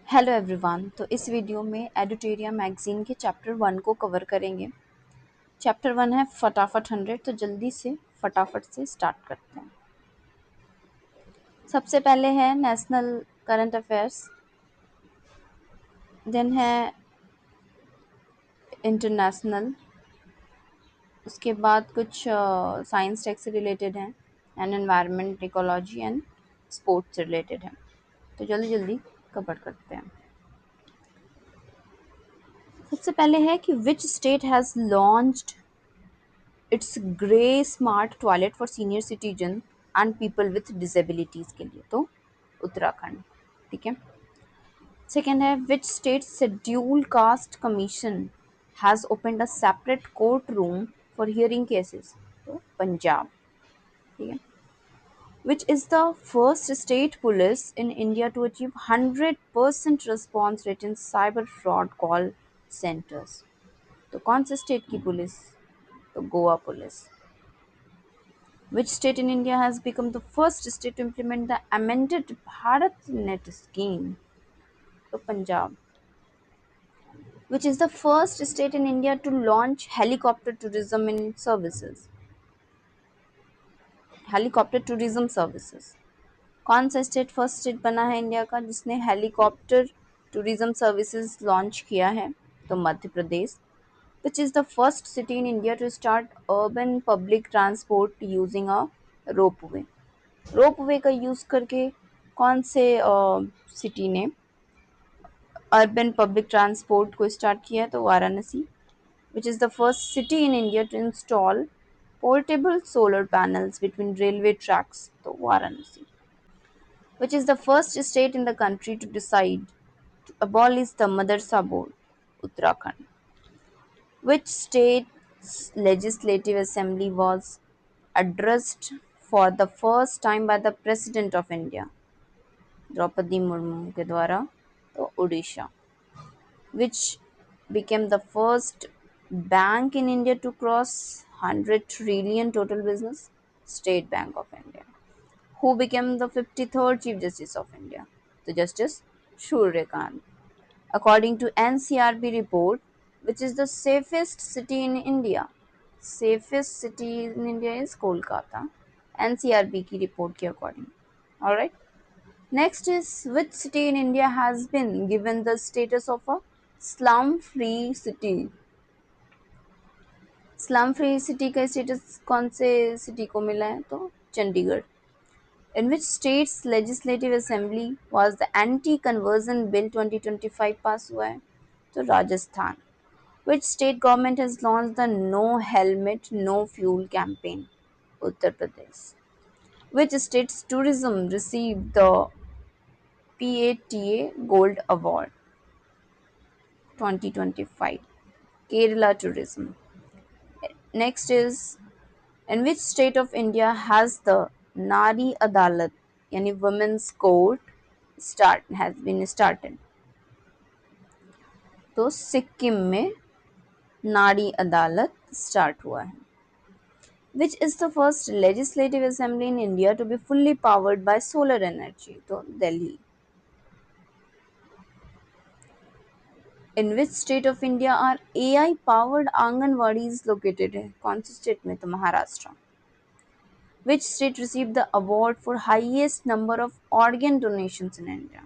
Hello everyone. तो इस video में एडुटेरिया मैगजीन के चैप्टर 1 को कवर करेंगे। चैप्टर 1 है फटाफट 100। तो जल्दी से फटाफट से स्टार्ट करते हैं। सबसे पहले है नेशनल करंट अफेयर्स, देन है इंटरनेशनल, उसके बाद कुछ साइंस टेक से रिलेटेड हैं and environment, ecology and sports से रिलेटेड है। तो जल्दी जल्दी कवर करते हैं। सबसे पहले है कि which state has launched its grey smart toilet for senior citizen and people with disabilities के लिए। तो उत्तराखंड। ठीक है। सेकेंड है which state scheduled caste commission has opened a separate court room for hearing cases. तो पंजाब। ठीक है। Which is the first state police in India to achieve 100% response rate in cyber fraud call centres. तो कौन से state की पुलिस? तो Goa police. Which state in India has become the first state to implement the amended BharatNet scheme? So Punjab. Which is the first state in India to launch helicopter tourism in services? Helicopter tourism services. कौन सा state first state बना है India का जिसने helicopter tourism services launch किया है? तो Madhya Pradesh. Which is the first city in India to start urban public transport using a ropeway? Ropeway का यूज करके कौन से सिटी ने अर्बन पब्लिक ट्रांसपोर्ट को स्टार्ट किया है? तो Varanasi. Which is the first city in India to install portable solar panels between railway tracks? तो Varanasi. Which is the first state in the country to decide to abolish the मदरसा board? Uttarakhand. Which states legislative assembly was addressed for the first time by the president of India? Droupadi Murmu के द्वारा। तो Orissa. Which became the first bank in India to cross 100 trillion total business? State Bank of India. Who became the 53rd Chief Justice of India? The Justice Surya Kant. According to NCRB report, which is the safest city in India? Safest city in India is Kolkata. NCRB की report के according. Alright. Next is which city in India has been given the status of a slum-free city? Slum-free city का status कौन से city को मिला है? तो Chandigarh. In which state's legislative assembly was the anti-conversion bill 2025 पास हुआ है? तो Rajasthan. Which state government has launched the No Helmet No Fuel campaign? Uttar Pradesh. Which state's tourism received the PATA Gold Award 2025? Kerala tourism. Next is in which state of India has the Nari Adalat यानी women's court has been started? तो सिक्किम में नारी अदालत start हुआ है. Which is the first legislative assembly in India to be fully powered by solar energy? तो Delhi. In which state of India are AI powered anganwadis located है? कौन से स्टेट में? तो Maharashtra. Which state received the award for highest number of organ donations in India?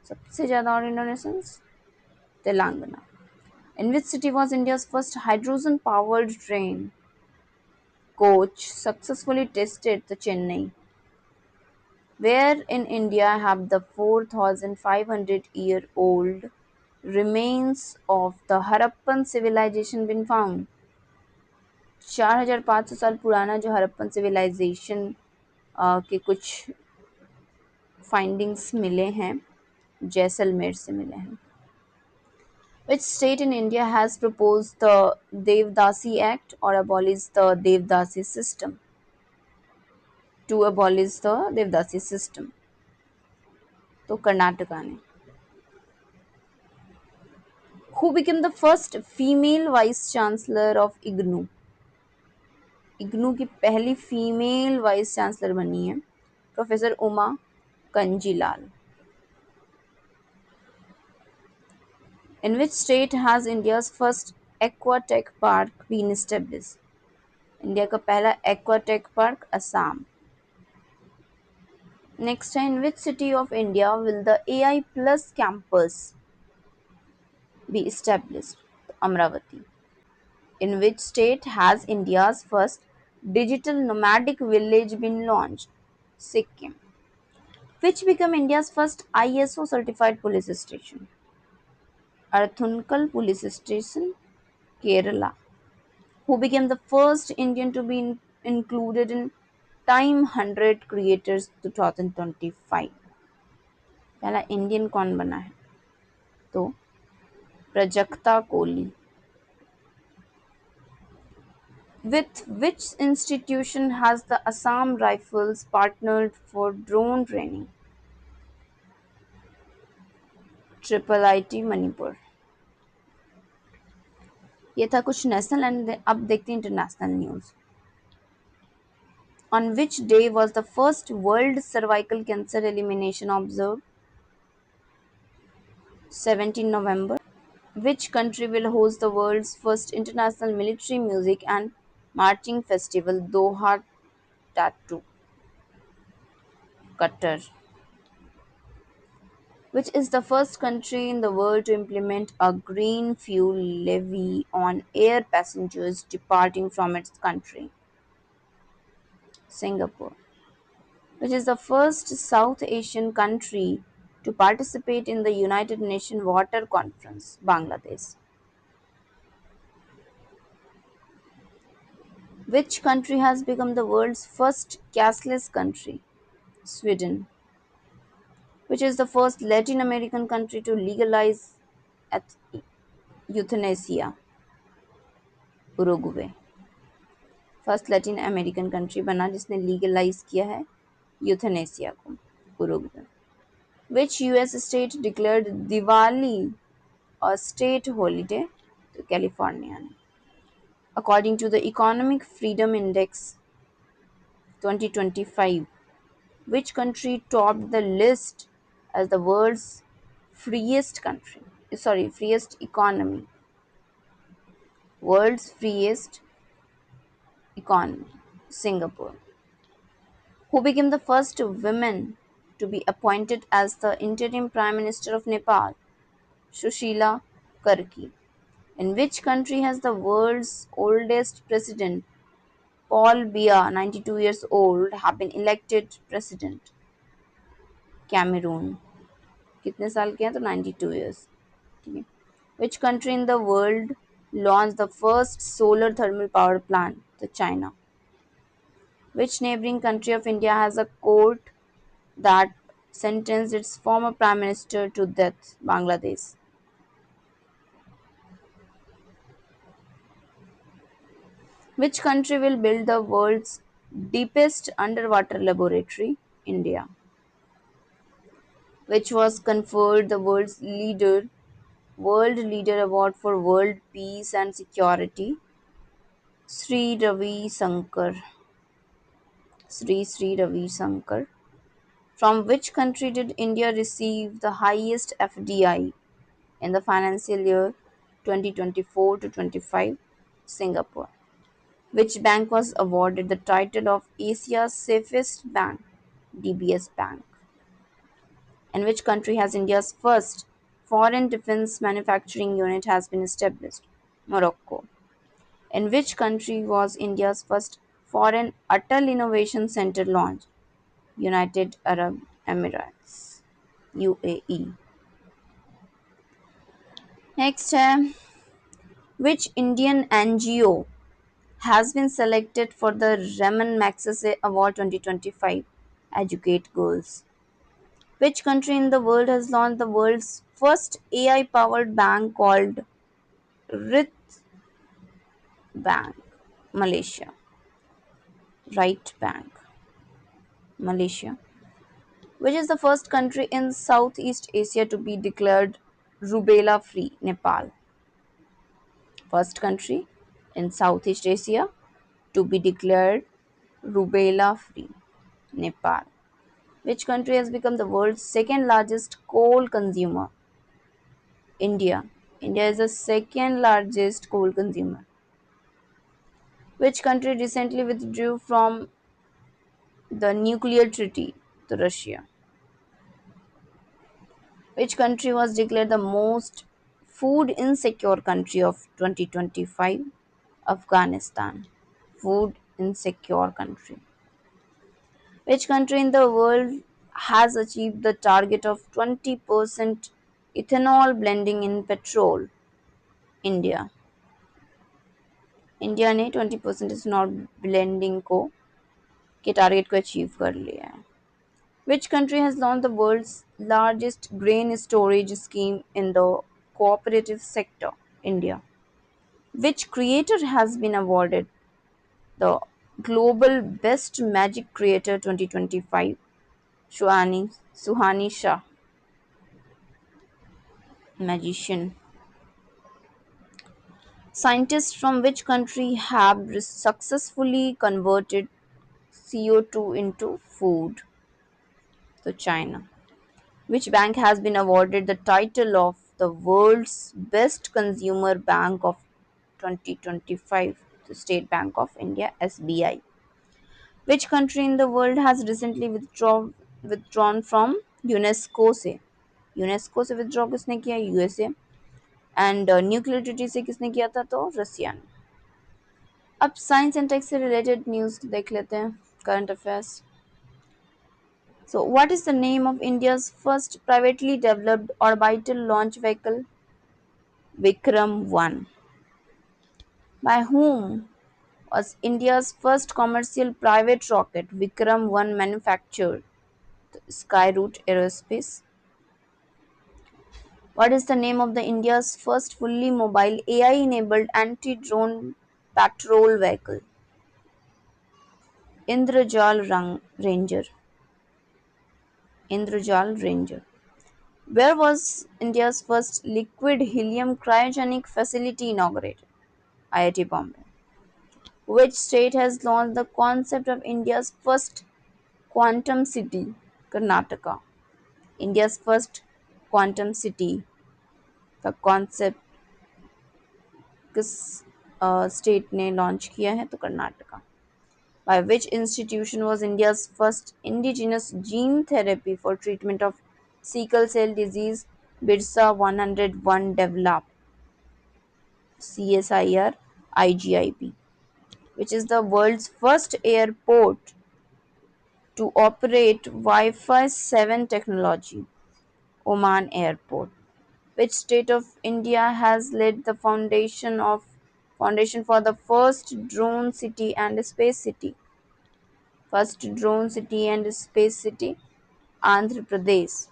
सबसे ज़्यादा organ donations? Telangana. In which city was India's first hydrogen powered train coach successfully tested? तो Chennai. Where in India have the 4,500-year-old remains of the Harappan civilization been found? 4,500 साल पुराना जो Harappan civilisation के कुछ findings मिले हैं, जैसलमेर से मिले हैं. Which state in India has proposed the Devdasi Act or abolished the Devdasi system? To abolish the Devdasi system. तो कर्नाटका ने. Who became the first female vice chancellor of IGNOU? IGNOU की पहली फीमेल वाइस चांसलर बनी है professor Uma Kanjilal. In which state has India's first aquatic park been established? India का पहला aquatic park Assam. Next, in which city of India will the AI Plus campus be established? Amravati. In which state has India's first digital nomadic village been launched? Sikkim. Which became India's first ISO certified police station? Arthunkel Police Station, Kerala. Who became the first Indian to be included in Time 100 Creators 2025? पहला Indian कौन बना है? तो Prajakta Kohli. With which institution has the Assam Rifles partnered for drone training? Triple IT Manipur. ये था कुछ national and अब देखते हैं international news. On which day was the first World Cervical Cancer Elimination observed? 17 November. Which country will host the world's first international military music and marching festival, Doha Tattoo? Qatar. Which is the first country in the world to implement a green fuel levy on air passengers departing from its country? Singapore. Which is the first South Asian country to participate in the United Nations Water Conference? Bangladesh. Which country has become the world's first cashless country? Sweden. Which is the first Latin American country to legalize euthanasia? Uruguay. First Latin American country बना जिसने legalise किया है euthanasia को, Uruguay. Which US state declared Diwali और state holiday? तो California ने. According to the economic freedom index 2025, which country topped the list as the world's freest country? Sorry, freest economy. World's freest economy. Singapore. Who became the first woman to be appointed as the interim Prime Minister of Nepal? Sushila Karki. In which country has the world's oldest president, Paul Biya, 92 years old, have been elected president? Cameroon. कितने साल के हैं? तो 92 years. ठीक है. Which country in the world launched the first solar thermal power plant? तो China. Which neighboring country of India has a court that sentenced its former prime minister to death? Bangladesh. Which country will build the world's deepest underwater laboratory? India. Which was conferred the World Leader Award for World Peace and Security? Sri Ravi Shankar. Sri Ravi Shankar. From which country did India receive the highest FDI in the financial year 2024 to 25? Singapore. Which bank was awarded the title of Asia's safest bank? DBS Bank. In which country has India's first foreign defense manufacturing unit has been established? Morocco. In which country was India's first foreign Atal Innovation Center launched? United Arab Emirates, UAE. Next है, which Indian NGO has been selected for the Raman Magsaysay Award 2025? Educate Girls. Which country in the world has launched the world's first AI powered bank called RIT Bank? Malaysia. Right Bank, Malaysia. Which is the first country in Southeast Asia to be declared rubella free? Nepal. First country in Southeast Asia to be declared rubella free? Nepal. Which country has become the world's second largest coal consumer? India. India is the second largest coal consumer. Which country recently withdrew from the nuclear treaty? To Russia. Which country was declared the most food insecure country of 2025? Afghanistan. Food insecure country. Which country in the world has achieved the target of 20% ethanol blending in petrol? India. India ने 20% ethanol blending को के target को achieve कर लिया है. Which country has launched the world's largest grain storage scheme in the cooperative sector? India. Which creator has been awarded the Global Best Magic Creator 2025? Suhani Shah, magician. Scientists from which country have successfully converted CO2 into food? So, China. Which bank has been awarded the title of the world's best consumer bank of 2025? The State Bank of India, SBI. Which country in the world has recently withdrawn from UNESCO से? UNESCO से withdraw किसने किया? USA. And nuclear treaty से किसने किया था? तो रसिया ने. अब साइंस एंड टेक से रिलेटेड न्यूज देख लेते हैं, current affairs. So, what is the name of India's first privately developed orbital launch vehicle? Vikram 1. By whom was India's first commercial private rocket Vikram 1 manufactured? Skyroot Aerospace. What is the name of the India's first fully mobile AI-enabled anti-drone patrol vehicle? Indrajal Ranger. Indrajal Ranger. Where was India's first liquid helium cryogenic facility inaugurated? IIT Bombay. Which state has launched the concept of India's first quantum city? Karnataka. India's first quantum city. का concept किस state ने launch किया है? तो Karnataka. By which institution was India's first indigenous gene therapy for treatment of sickle cell disease Birsa 101 developed? CSIR IGIP. Which is the world's first airport to operate Wi-Fi 7 technology? Oman Airport. Which state of India has led the foundation for the first drone city and space city? First drone city and space city? Andhra Pradesh.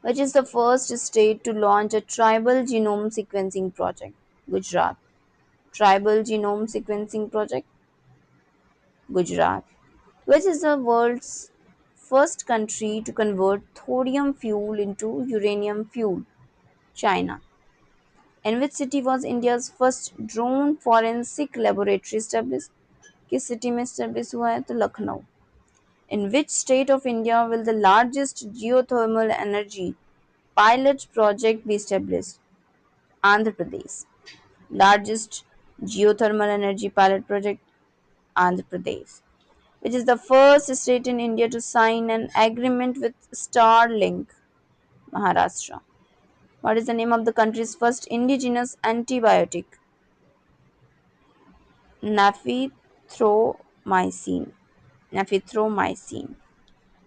Which is the first state to launch a tribal genome sequencing project? Gujarat. Tribal genome sequencing project? Gujarat. Which is the world's first country to convert thorium fuel into uranium fuel? China. In which city was India's first drone forensic laboratory established? किस city में establish हुआ है? तो Lucknow. In which state of India will the largest geothermal energy pilot project be established? Andhra Pradesh. Largest geothermal energy pilot project? Andhra Pradesh. Which is the first state in India to sign an agreement with Starlink? Maharashtra. What is the name of the country's first indigenous antibiotic? Naphithromycin. Naphithromycin.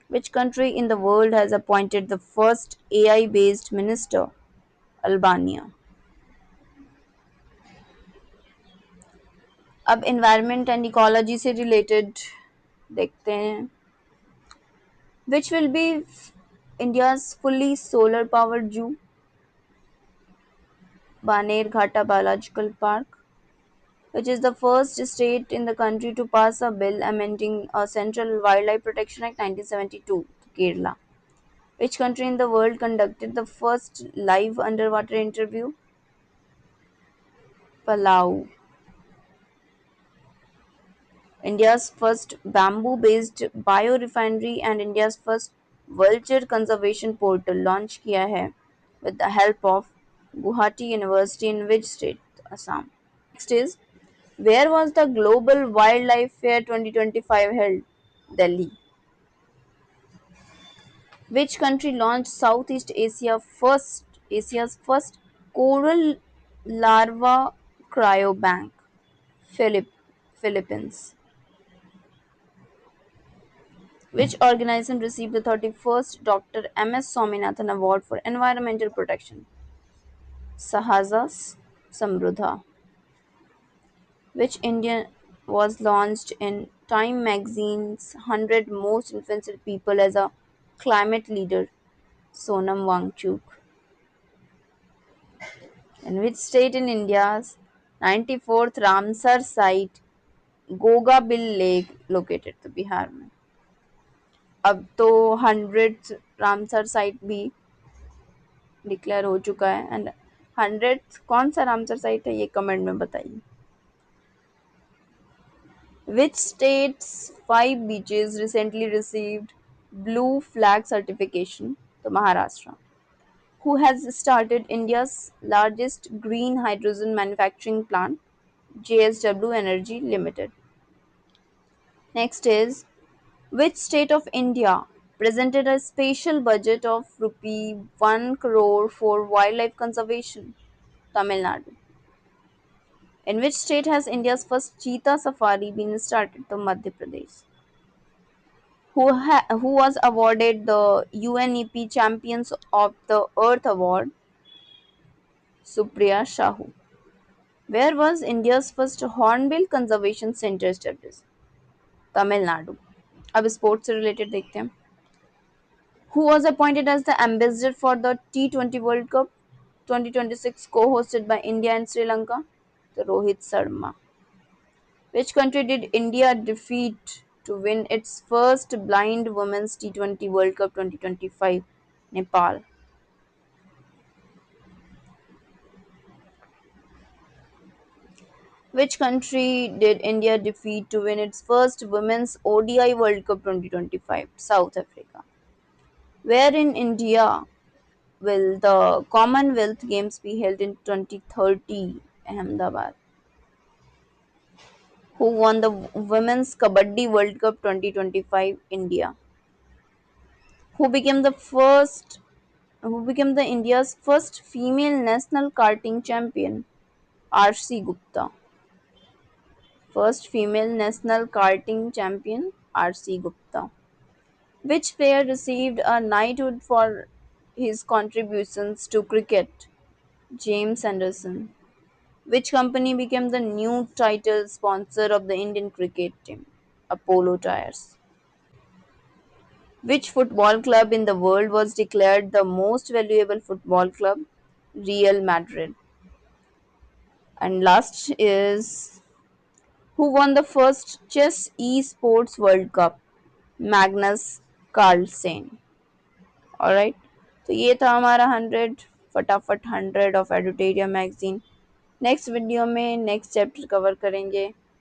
Which country in the world has appointed the first AI-based minister? Albania. अब environment and ecology से related देखते हैं. Which will be India's fully solar powered zoo? Baner Ghata Biological Park. Which is the first state in the country to pass a bill amending a Central Wildlife Protection Act 1972? Kerala. Which country in the world conducted the first live underwater interview? Palau. India's first bamboo-based biorefinery and India's first vulture conservation portal launch किया है with the help of Guwahati University in which state? Assam. Next is, where was the Global Wildlife Fair 2025 held? Delhi. Which country launched Asia's first coral larva cryobank? Philip, Philippines. Which organism received the 31st Dr. M.S. Swaminathan Award for Environmental Protection? Sahaja Samruddha. Which Indian was launched in Time magazine's 100 Most Influential People as a climate leader? Sonam Wangchuk. In which state in India's 94th Ramsar site Goga bill lake located तो बिहार में? अब तो 100th Ramsar site भी declare हो चुका है and 100th कौन सा रामसर साइट है ये कमेंट में बताइए. Which state's five beaches recently received Blue Flag certification? तो Maharashtra. Who has started India's largest green hydrogen manufacturing plant? JSW Energy Limited. Next is, which state of India presented a special budget of rupee 1 crore for wildlife conservation? Tamil Nadu. In which state has India's first cheetah safari been started? To Madhya Pradesh. Who was awarded the UNEP Champions of the Earth Award? Supriya Shahu. Where was India's first Hornbill Conservation Center established? Tamil Nadu. अब sports से related देखते हैं. Who was appointed as the ambassador for the T20 World Cup 2026 co-hosted by India and Sri Lanka? The Rohit Sharma. Which country did India defeat to win its first blind women's T20 World Cup 2025? Nepal. Which country did India defeat to win its first women's ODI World Cup 2025? South Africa. Where in India will the Commonwealth Games be held in 2030? Ahmedabad. Who won the Women's Kabaddi World Cup 2025? India. Who became the first who became the India's first female national karting champion? RC Gupta. First female national karting champion RC Gupta. Which player received a knighthood for his contributions to cricket? James Anderson. Which company became the new title sponsor of the Indian cricket team? Apollo Tyres. Which football club in the world was declared the most valuable football club? Real Madrid. And last is, who won the first Chess Esports World Cup? Magnus Carlsen. Alright. तो ये था हमारा 100 फटाफट 100 of एडुटेरिया magazine. Next video में next chapter cover करेंगे.